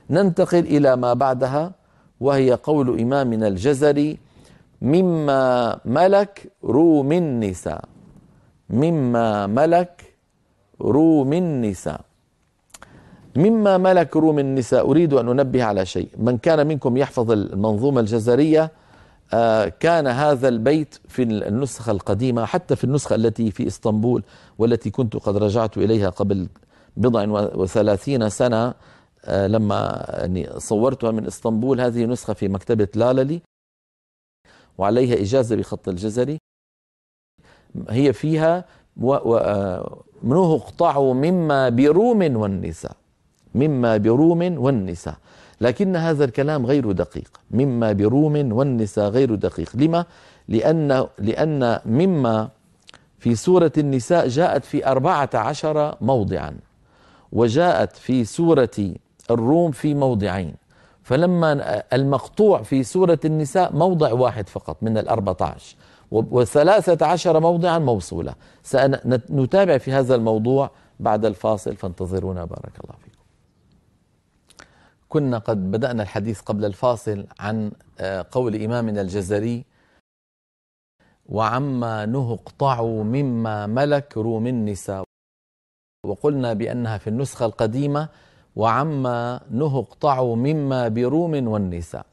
ننتقل إلى ما بعدها، وهي قول إمامنا الجزري: مما ملك روم النساء. مما ملك روم النساء. مما ملك روم النساء، أريد أن أنبه على شيء. من كان منكم يحفظ المنظومة الجزرية كان هذا البيت في النسخة القديمة، حتى في النسخة التي في إسطنبول والتي كنت قد رجعت إليها قبل 37 سنة لما صورتها من إسطنبول. هذه نسخة في مكتبة لاللي وعليها إجازة بخط الجزري. هي فيها منه اقطعوا مما بروم والنساء، مما بروم والنساء، لكن هذا الكلام غير دقيق. مما بروم والنساء غير دقيق. لما؟ لأن مما في سورة النساء جاءت في 14 موضعا، وجاءت في سورة الروم في موضعين، فلما المقطوع في سورة النساء موضع واحد فقط من 14، و13 موضعا موصولة. سنتابع في هذا الموضوع بعد الفاصل، فانتظرونا بارك الله فيكم. كنا قد بدأنا الحديث قبل الفاصل عن قول إمامنا الجزري: وعما نهوا اقطعوا مما ملك روم النساء، وقلنا بأنها في النسخة القديمة وعما نهوا اقطعوا مما بروم والنساء.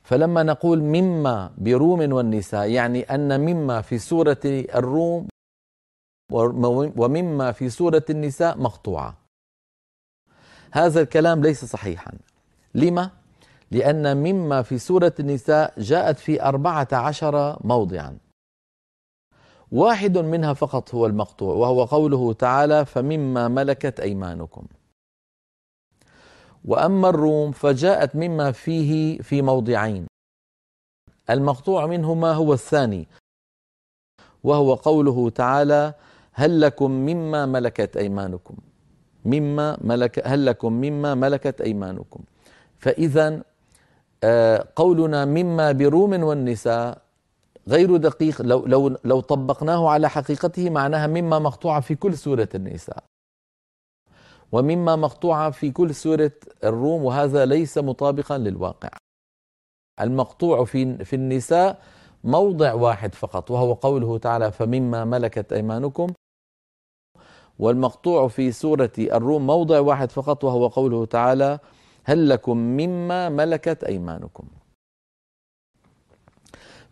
فلما نقول مما بروم والنساء يعني أن مما في سورة الروم ومما في سورة النساء مقطوعة. هذا الكلام ليس صحيحا. لما؟ لأن مما في سورة النساء جاءت في 14 موضعا، واحد منها فقط هو المقطوع، وهو قوله تعالى: فمما ملكت أيمانكم. وأما الروم فجاءت مما فيه في موضعين، المقطوع منهما هو الثاني، وهو قوله تعالى: هل لكم مما ملكت أيمانكم. هل لكم مما ملكت أيمانكم. فإذا قولنا مما بروم والنساء غير دقيق. لو طبقناه على حقيقته معناها مما مقطوعة في كل سورة النساء، ومما مقطوعة في كل سورة الروم، وهذا ليس مطابقا للواقع. المقطوع في النساء موضع واحد فقط، وهو قوله تعالى: فمما ملكت أيمانكم. والمقطوع في سورة الروم موضع واحد فقط، وهو قوله تعالى: هل لكم مما ملكت أيمانكم.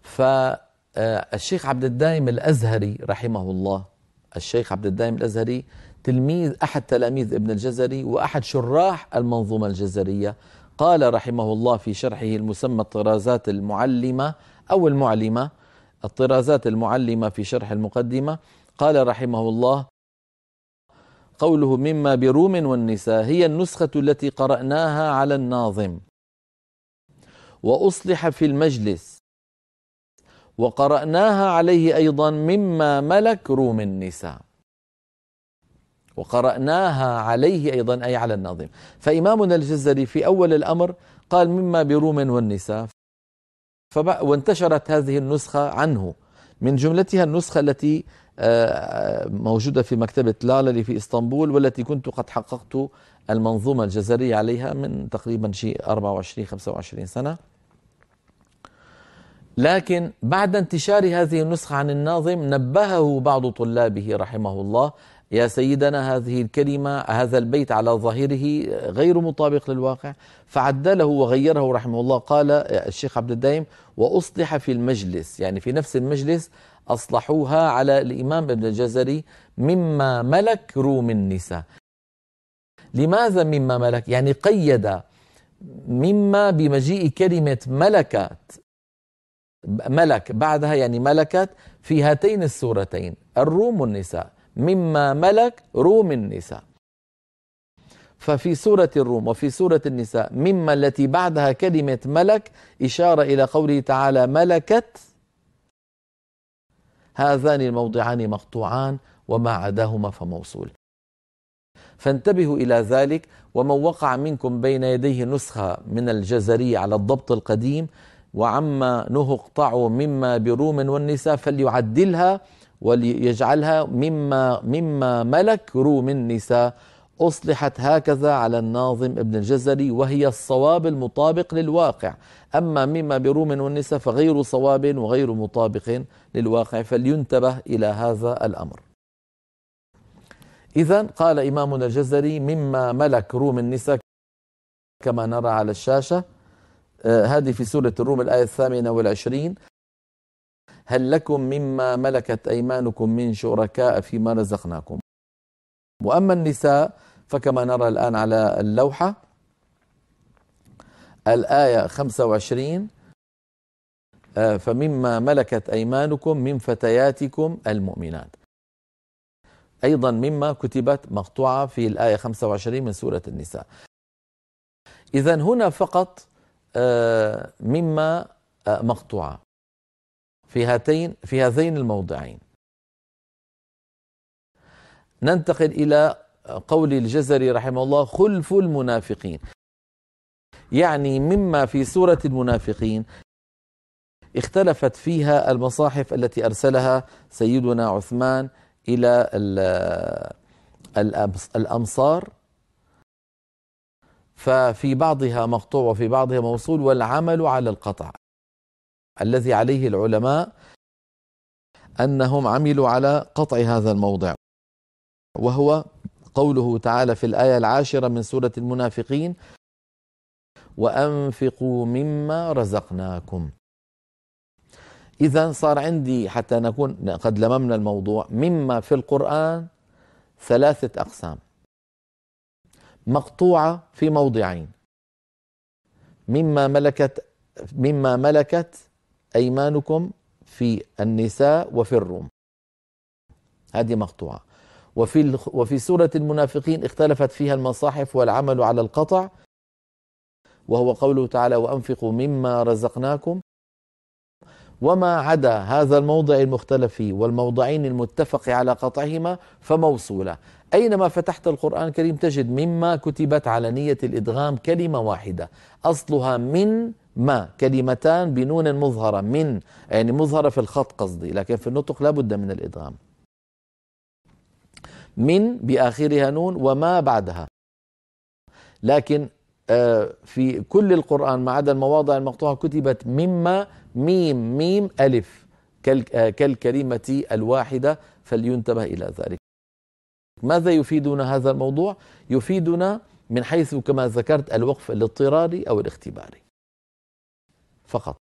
فالشيخ عبد الدائم الأزهري رحمه الله، الشيخ عبد الدائم الأزهري أحد تلاميذ ابن الجزري وأحد شراح المنظومة الجزرية، قال رحمه الله في شرحه المسمى الطرازات المعلمة أو المعلمة، الطرازات المعلمة في شرح المقدمة، قال رحمه الله: قوله مما بروم والنساء هي النسخة التي قرأناها على الناظم، وأصلح في المجلس، وقرأناها عليه أيضا مما ملك روم النساء. وقرأناها عليه أيضا أي على الناظم. فإمامنا الجزري في أول الأمر قال مما بروم والنساء، وانتشرت هذه النسخة عنه، من جملتها النسخة التي موجودة في مكتبة لاللي في إسطنبول، والتي كنت قد حققت المنظومة الجزرية عليها من تقريبا شيء 24-25 سنة. لكن بعد انتشار هذه النسخة عن الناظم نبهه بعض طلابه رحمه الله: يا سيدنا هذه الكلمة، هذا البيت على ظاهره غير مطابق للواقع، فعدله وغيره رحمه الله. قال الشيخ عبد الدائم: وأصلح في المجلس، يعني في نفس المجلس أصلحوها على الإمام ابن الجزري مما ملك روم النساء. لماذا مما ملك؟ يعني قيد مما بمجيء كلمة ملكات، ملك بعدها يعني ملكت في هاتين السورتين الروم والنساء، مما ملك روم النساء. ففي سورة الروم وفي سورة النساء مما التي بعدها كلمة ملك إشارة إلى قوله تعالى: ملكت. هذان الموضعان مقطوعان، وما عداهما فموصول. فانتبهوا إلى ذلك. ومن وقع منكم بين يديه نسخة من الجزري على الضبط القديم وعما نهوا اقطعوا مما بروم والنساء فليعدلها وليجعلها مما ملك روم النساء. أصلحت هكذا على الناظم ابن الجزري، وهي الصواب المطابق للواقع. أما مما بروم والنساء فغير صواب وغير مطابق للواقع، فلينتبه إلى هذا الأمر. إذن قال إمامنا الجزري: مما ملك روم النساء كما نرى على الشاشة. هذه في سورة الروم الآية 28: هل لكم مما ملكت أيمانكم من شركاء فيما رزقناكم. وأما النساء فكما نرى الآن على اللوحة الآية 25: فمما ملكت أيمانكم من فتياتكم المؤمنات. أيضا مما كتبت مقطوعة في الآية 25 من سورة النساء. إذن هنا فقط مما مقطوعة في هذين الموضعين. ننتقل إلى قول الجزري رحمه الله: خلف المنافقين، يعني مما في سورة المنافقين اختلفت فيها المصاحف التي أرسلها سيدنا عثمان إلى الأمصار، ففي بعضها مقطوع وفي بعضها موصول، والعمل على القطع الذي عليه العلماء أنهم عملوا على قطع هذا الموضع، وهو قوله تعالى في الآية 10 من سورة المنافقين: وأنفقوا مما رزقناكم. إذن صار عندي، حتى نكون قد لممنا الموضوع، مما في القرآن 3 أقسام: مقطوعة في موضعين، مما ملكت أيمانكم في النساء وفي الروم، هذه مقطوعة. وفي سورة المنافقين اختلفت فيها المصاحف والعمل على القطع، وهو قوله تعالى: وأنفقوا مما رزقناكم. وما عدا هذا الموضع المختلف فيه والموضعين المتفق على قطعهما فموصولة. أينما فتحت القرآن الكريم تجد مما كتبت على نية الإدغام كلمة واحدة، أصلها من ما، كلمتان بنون مظهرة، من يعني مظهرة في الخط قصدي، لكن في النطق لا بد من الإدغام. من بآخرها نون وما بعدها، لكن في كل القرآن ما عدا المواضع المقطوعة كتبت مما ميم ميم ألف كالكلمة الواحدة، فلينتبه إلى ذلك. ماذا يفيدنا هذا الموضوع؟ يفيدنا من حيث كما ذكرت الوقف الاضطراري أو الاختباري فقط.